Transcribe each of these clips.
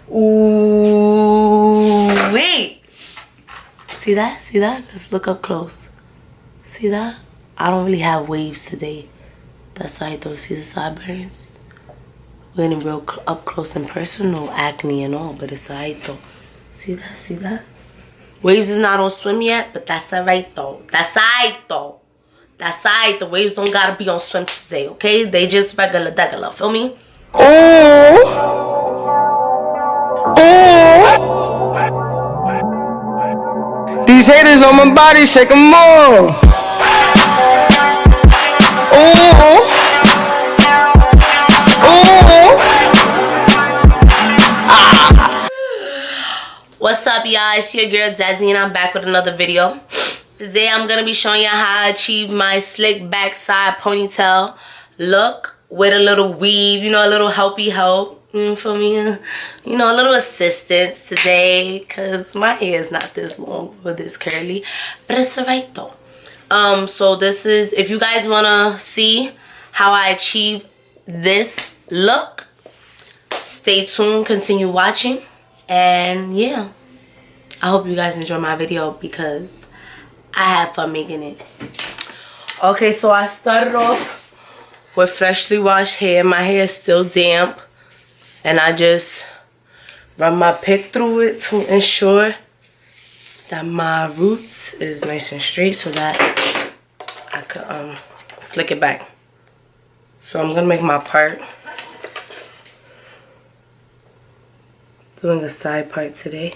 Ooh, wait. See that? See that? Let's look up close. See that? I don't really have waves today. That's how I don't see the sideburns. We're getting real up close and personal, acne and all, but it's alright though. See that? See that? Waves is not on swim yet, but that's alright though. That's alright though. That's alright. The waves don't gotta be on swim today, okay? They just regular, feel me? Ooh. These haters on my body, shake them all. Ooh. What's up, y'all? It's your girl Dazzy and I'm back with another video. Today I'm gonna be showing y'all how I achieve my slick backside ponytail look with a little weave, you know, a little helpy help. You feel me? You know, a little assistance today, cause my hair is not this long or this curly, but it's alright though. So this is, if you guys wanna see how I achieve this look, stay tuned, continue watching, and yeah, I hope you guys enjoy my video because I had fun making it. Okay, so I started off with freshly washed hair. My hair is still damp, and I just run my pick through it to ensure that my roots is nice and straight so that I could slick it back. So I'm gonna make my part. Doing a side part today.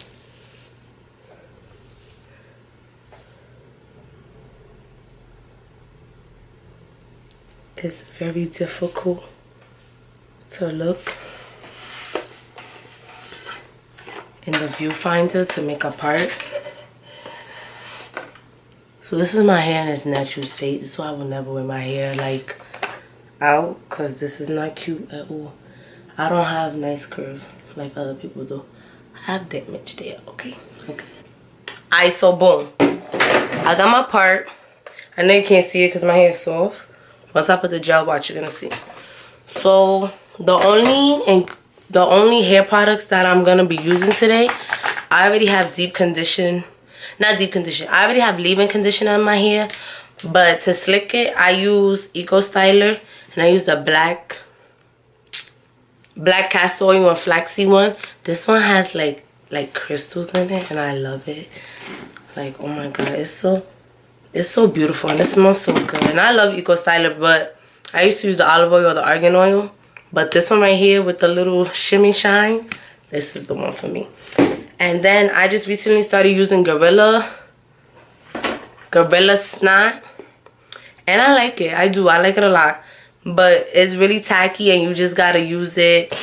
It's very difficult to look in the viewfinder to make a part. So this is my hair in its natural state. This is why I will never wear my hair like out, because this is not cute at all. I don't have nice curls like other people do. I have damage there, okay? Okay. Alright, so boom. I got my part. I know you can't see it because my hair is soft. Once I put the gel watch, you're gonna see. So the only hair products that I'm gonna be using today, I already have deep condition. Not deep condition. I already have leave-in conditioner in my hair. But to slick it, I use Eco Styler, and I use the black castor oil and flaxseed one. This one has like crystals in it, and I love it. Like, oh my god, it's so beautiful, and it smells so good. And I love Eco Styler, but I used to use the olive oil or the argan oil. But this one right here with the little shimmy shines, this is the one for me. And then I just recently started using Gorilla Snot, and I like it. I like it a lot. But it's really tacky, and you just gotta use it.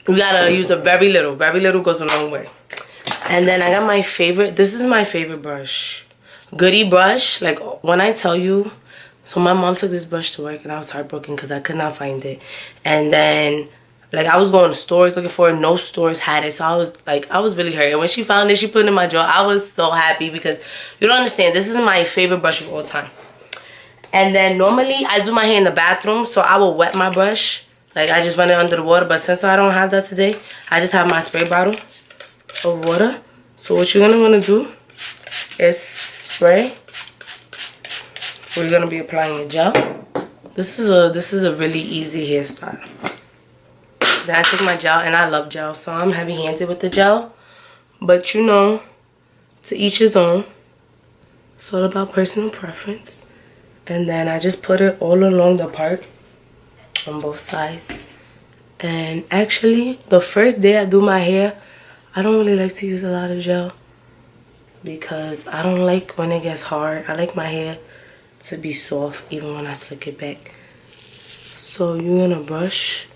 You gotta use it very little. Very little goes a long way. And then I got my favorite. This is my favorite brush. Goody brush. Like, when I tell you. So my mom took this brush to work, and I was heartbroken because I could not find it. And then, like, I was going to stores looking for it. No stores had it. So I was really hurt. And when she found it, she put it in my drawer. I was so happy because you don't understand. This is my favorite brush of all time. And then normally I do my hair in the bathroom, so I will wet my brush. Like, I just run it under the water. But since I don't have that today, I just have my spray bottle of water. So what you're gonna want to do is spray. We're gonna be applying a gel. This is a really easy hairstyle. Then I take my gel, and I love gel, so I'm heavy-handed with the gel. But you know, to each his own. It's all about personal preference. And then I just put it all along the part on both sides. And actually, the first day I do my hair, I don't really like to use a lot of gel because I don't like when it gets hard. I like my hair to be soft even when I slick it back. So you're gonna brush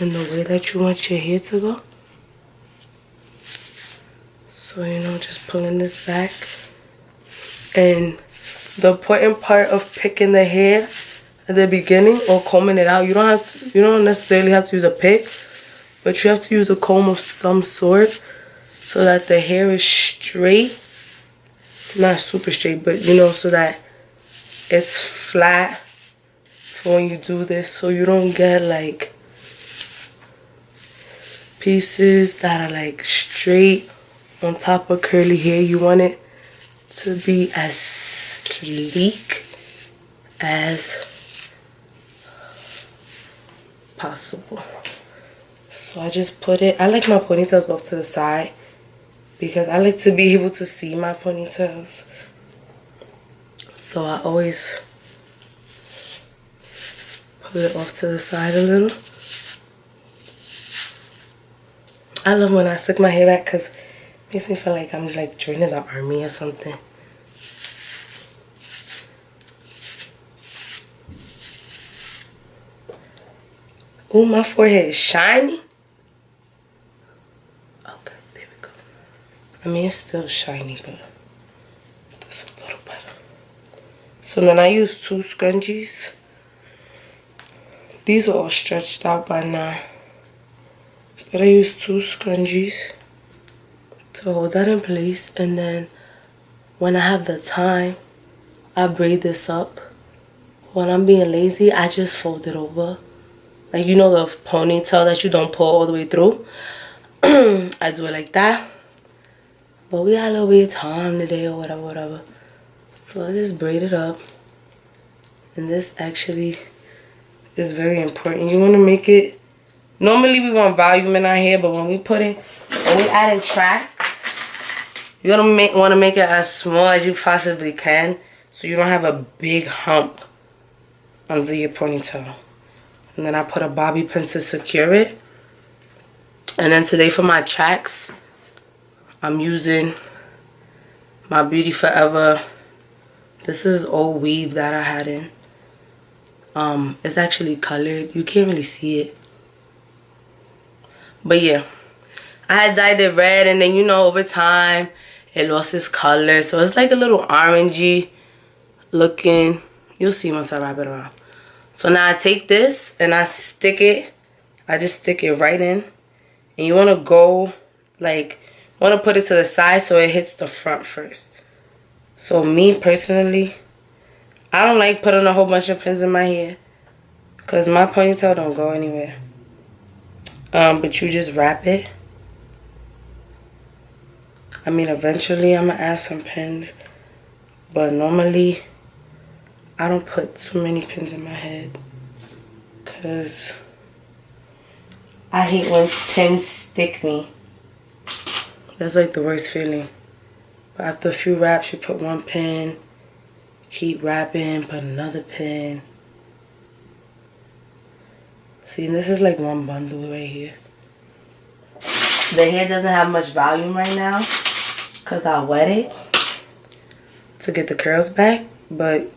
in the way that you want your hair to go. So, you know, just pulling this back. And the important part of picking the hair at the beginning or combing it out, you don't necessarily have to use a pick, but you have to use a comb of some sort so that the hair is straight. Not super straight, but you know, so that it's flat for when you do this, so you don't get like pieces that are like straight on top of curly hair. You want it to be as sleek as possible. So I just put it. I like my ponytails off to the side because I like to be able to see my ponytails. So I always put it off to the side a little. I love when I slick my hair back because it makes me feel like I'm like joining the army or something. Oh, my forehead is shiny. Okay, there we go. I mean, it's still shiny, but that's a little better. So then I use 2 scrunchies. These are all stretched out by now. But I use 2 scrunchies to hold that in place. And then when I have the time, I braid this up. When I'm being lazy, I just fold it over. Like, you know the ponytail that you don't pull all the way through? I do it like that. But we had a little bit of time today or whatever. So I just braid it up. And this actually is very important. You want to make it... Normally we want volume in our hair, but when we add in tracks, you're going to want to make it as small as you possibly can so you don't have a big hump under your ponytail. And then I put a bobby pin to secure it. And then today for my tracks, I'm using my Beauty Forever. This is old weave that I had in. It's actually colored. You can't really see it. But yeah, I had dyed it red, and then, you know, over time it lost its color, so it's like a little orangey looking. You'll see once I wrap it around. So now I take this and I stick it. I just stick it right in, and you want to go like, want to put it to the side so it hits the front first. So me personally, I don't like putting a whole bunch of pins in my hair because my ponytail don't go anywhere. But you just wrap it. I mean, eventually I'm gonna add some pins, but normally I don't put too many pins in my head because I hate when pins stick me. That's like the worst feeling. But after a few wraps, you put 1 pin, keep wrapping, put another pin. See, this is like 1 bundle right here. The hair doesn't have much volume right now because I wet it to get the curls back. But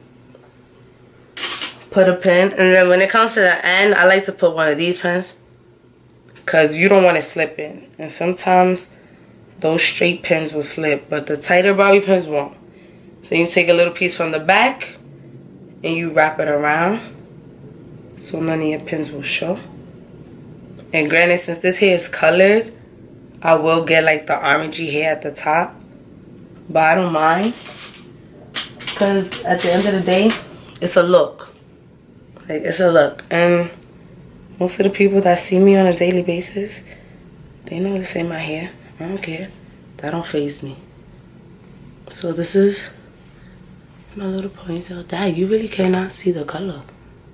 put a pin. And then when it comes to the end, I like to put one of these pins because you don't want it slipping. And sometimes those straight pins will slip, but the tighter bobby pins won't. Then you take a little piece from the back and you wrap it around so none of your pins will show. And granted, since this hair is colored, I will get like the orangey hair at the top, but I don't mind because at the end of the day, it's a look. Like, it's a look. And most of the people that see me on a daily basis, they know this ain't my hair. I don't care. That don't faze me. So this is my little ponytail. Dad, you really cannot see the color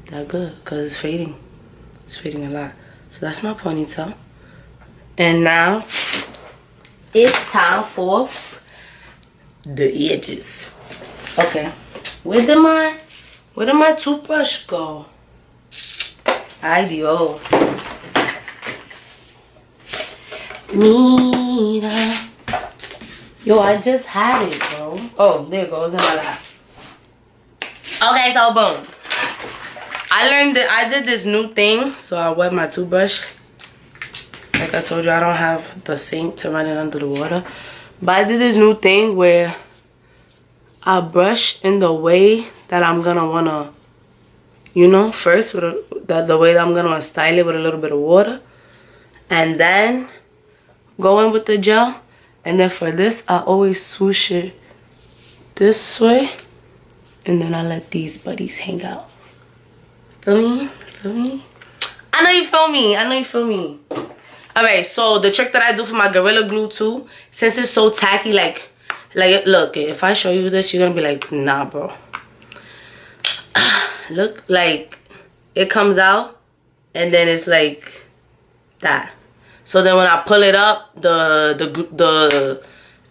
that good because it's fading. It's fading a lot. So that's my ponytail. And now it's time for the edges. Okay. Where did my toothbrush go? Ay, Dios. Mira. Yo, I just had it, bro. Oh, there it goes in my lap. Okay, so boom. I did this new thing, so I wet my toothbrush. Like I told you, I don't have the sink to run it under the water. But I did this new thing where I brush in the way that I'm gonna wanna, you know, first with the way that I'm gonna style it with a little bit of water, and then go in with the gel. And then for this, I always swoosh it this way, and then I let these buddies hang out. Feel me? Feel me? I know you feel me. I know you feel me. Alright, so the trick that I do for my Gorilla Glue too, since it's so tacky, like look, if I show you this, you're gonna be like, nah, bro. Look, like, it comes out, and then it's like that. So then when I pull it up, the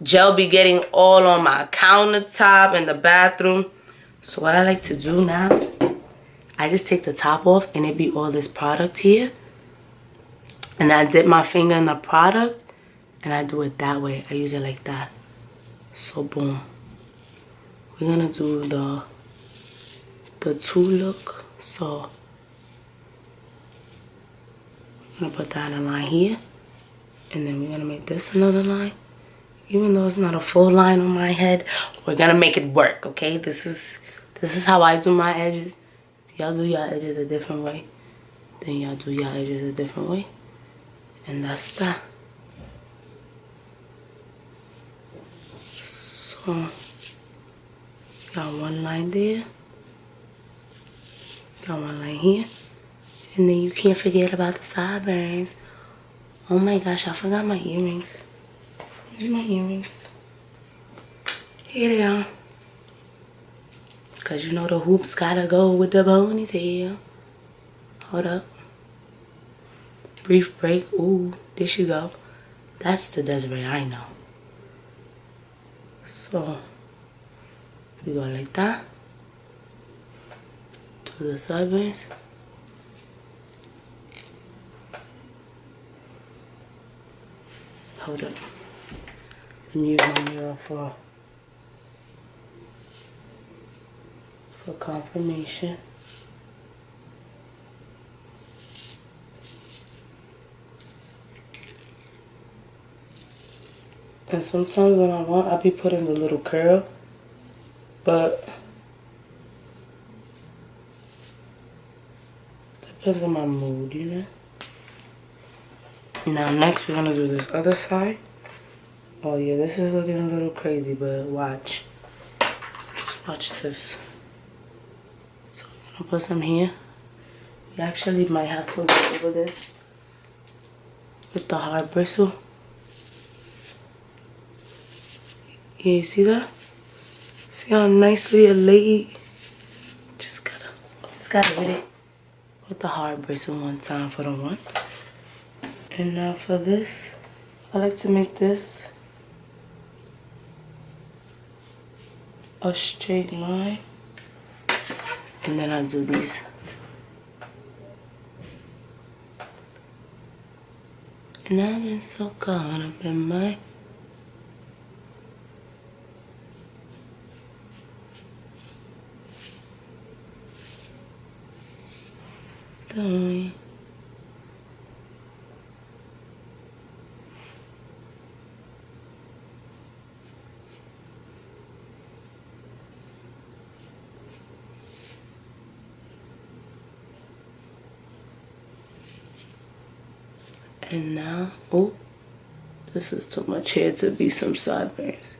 gel be getting all on my countertop in the bathroom. So what I like to do now, I just take the top off, and it be all this product here. And I dip my finger in the product, and I do it that way. I use it like that. So boom. We're gonna do the two look. So we're gonna put that in a line here, and then we're gonna make this another line. Even though it's not a full line on my head, we're gonna make it work. Okay, this is how I do my edges. Y'all do your edges a different way, then y'all do your edges a different way. And that's that. So, got one line there. Got one line here. And then you can't forget about the sideburns. Oh my gosh, I forgot my earrings. Where's my earrings? Here they are. Because you know the hoops gotta go with the ponytail. Hold up. Brief break. Ooh, there she go. That's the Desiree I know. So, we go like that. To the sideburns. Hold up. Let me use my mirror for confirmation. And sometimes when I want, I'll be putting the little curl, but depends on my mood, you know. Now next we're gonna do this other side. Oh yeah, this is looking a little crazy, but watch. Just watch this. So we're gonna put some here. We actually might have to go over this with the hard bristle. Yeah, you see that? See how nicely it laid? Just gotta hit it with the hard bristle one time for the one. And now for this, I like to make this a straight line. And then I do these. And I've been so caught up in my doing. And now, oh, this is too much hair to be some sideburns.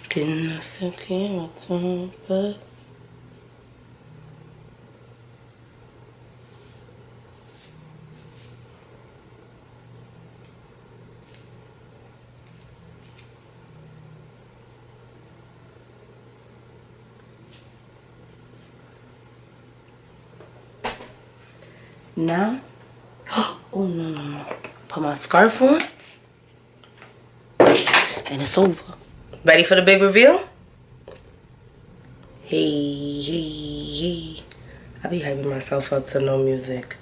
Getting a second, but now, oh no, put my scarf on, and it's over. Ready for the big reveal? Hey. I be hyping myself up to no music.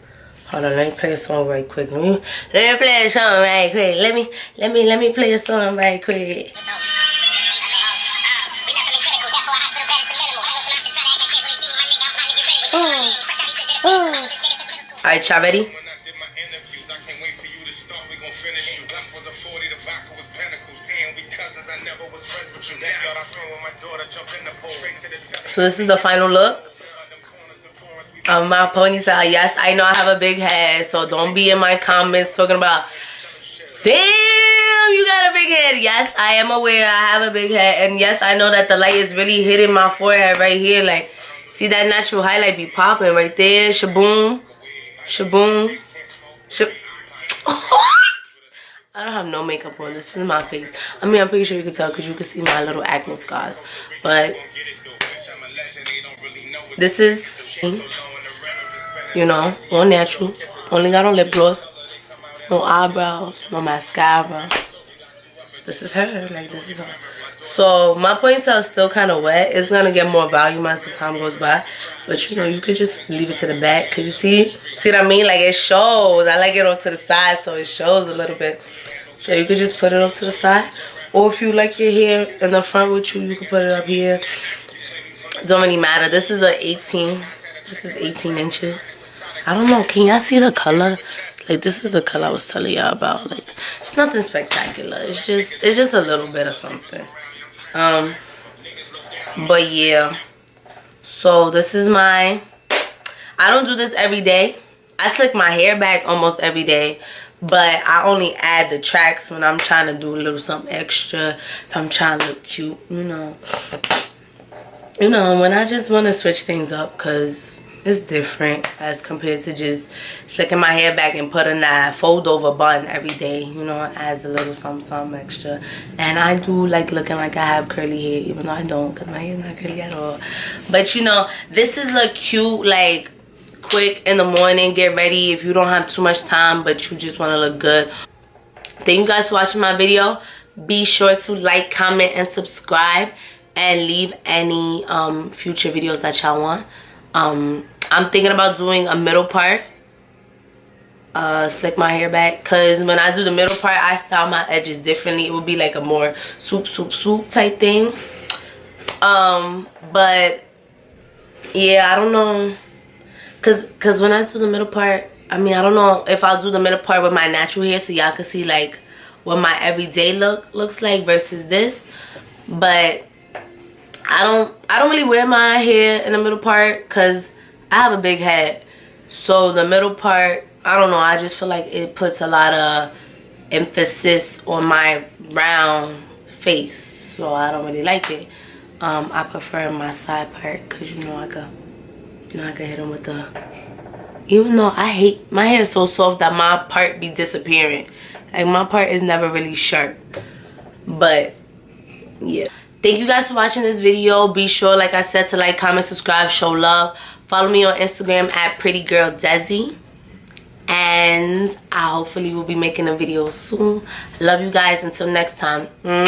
Hold on, let me play a song right quick. Let me play a song right quick. Let me play a song right quick. Alright, y'all ready? So this is the final look. my ponytail. Yes, I know I have a big head, so don't be in my comments talking about, damn, you got a big head. Yes, I am aware I have a big head, and yes, I know that the light is really hitting my forehead right here. Like, see that natural highlight be popping right there. Shaboom, shaboom, shab. I don't have no makeup on. This is my face. I mean, I'm pretty sure you can tell because you can see my little acne scars. But this is, you know, all natural. Only got on lip gloss. No eyebrows. No mascara. This is her. Like, this is her. So, my ponytail is still kind of wet. It's going to get more volume as the time goes by. But, you know, you could just leave it to the back. Because you see what I mean? Like, it shows. I like it off to the side so it shows a little bit. So you could just put it up to the side. Or if you like your hair in the front with you, you can put it up here. It don't really matter. This is a 18. This is 18 inches. I don't know. Can y'all see the color? Like, this is the color I was telling y'all about. Like, it's nothing spectacular. It's just a little bit of something. But yeah. So this is my, I don't do this every day. I slick my hair back almost every day. But I only add the tracks when I'm trying to do a little something extra. If I'm trying to look cute, you know. You know, when I just want to switch things up because it's different as compared to just slicking my hair back and putting that fold over bun every day. You know, it adds a little something extra. And I do like looking like I have curly hair, even though I don't because my hair is not curly at all. But, you know, this is a cute, like, quick in the morning, get ready if you don't have too much time but you just want to look good. Thank you guys for watching my video. Be sure to like, comment, and subscribe, and leave any future videos that y'all want. I'm thinking about doing a middle part, slick my hair back, because when I do the middle part I style my edges differently. It would be like a more swoop type thing. But yeah, I don't know. Cause when I do the middle part, I mean, I don't know if I'll do the middle part with my natural hair so y'all can see like what my everyday look looks like versus this. But I don't really wear my hair in the middle part cause I have a big head. So the middle part, I don't know, I just feel like it puts a lot of emphasis on my round face. So I don't really like it. I prefer my side part cause you know I could hit them with the, even though I hate, my hair is so soft that my part be disappearing. Like, my part is never really sharp. But, yeah. Thank you guys for watching this video. Be sure, like I said, to like, comment, subscribe, show love. Follow me on Instagram at PrettyGirlDesi. And I hopefully will be making a video soon. Love you guys. Until next time. Mwah.